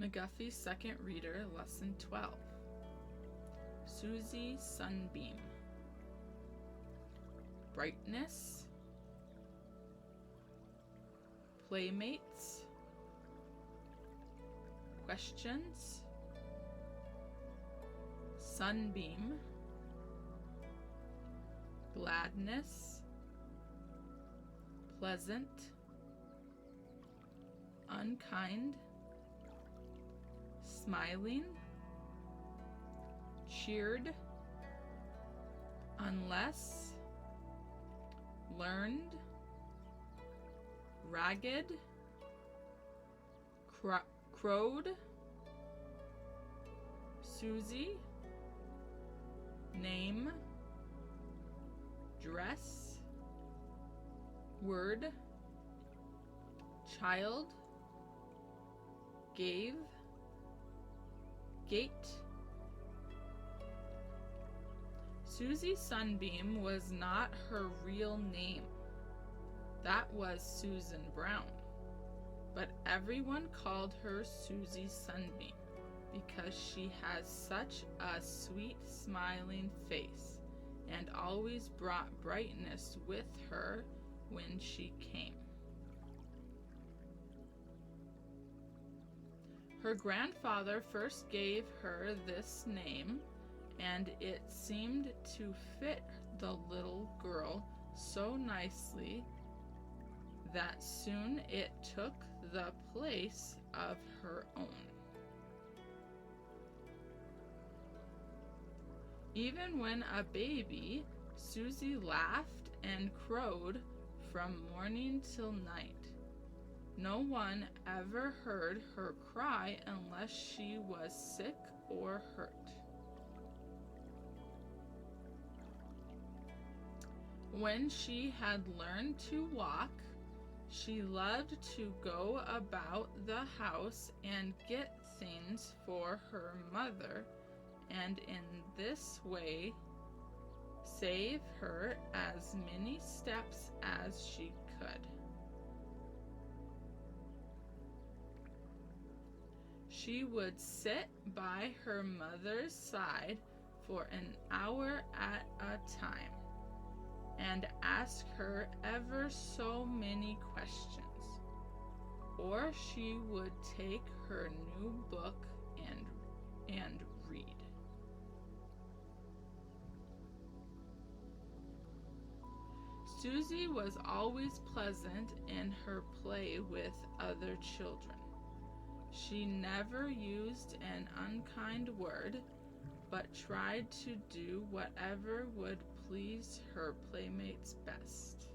McGuffey Second Reader, Lesson 12. Susie, Sunbeam. Brightness. Playmates. Questions. Sunbeam. Gladness. Pleasant. Unkind. Smiling. Cheered. Unless. Learned. Ragged. Crowed. Susie. Name. Dress. Word. Child. Gave. Gate. Susie Sunbeam was not her real name. That was Susan Brown. But everyone called her Susie Sunbeam because she has such a sweet, smiling face and always brought brightness with her when she came. Her grandfather first gave her this name, and it seemed to fit the little girl so nicely that soon it took the place of her own. Even when a baby, Susie laughed and crowed from morning till night. No one ever heard her cry unless she was sick or hurt. When she had learned to walk, she loved to go about the house and get things for her mother, and in this way save her as many steps as she could. She would sit by her mother's side for an hour at a time and ask her ever so many questions, or she would take her new book and read. Susie was always pleasant in her play with other children. She never used an unkind word, but tried to do whatever would please her playmates best.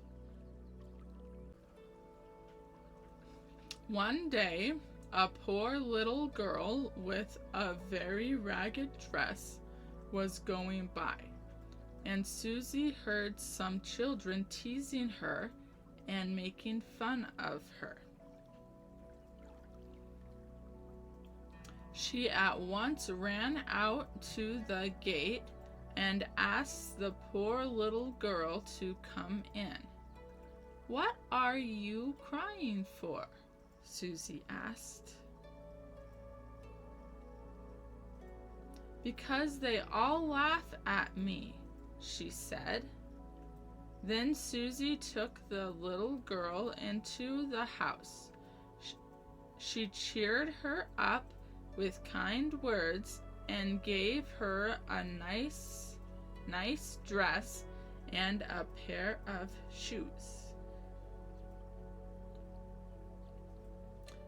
One day, a poor little girl with a very ragged dress was going by, and Susie heard some children teasing her and making fun of her. She at once ran out to the gate and asked the poor little girl to come in. "What are you crying for?" Susie asked. "Because they all laugh at me," she said. Then Susie took the little girl into the house. She cheered her up with kind words and gave her a nice dress and a pair of shoes.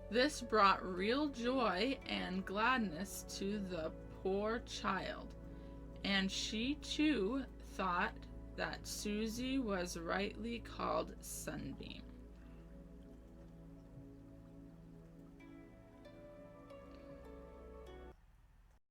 This brought real joy and gladness to the poor child, and she too thought that Susie was rightly called Sunbeam.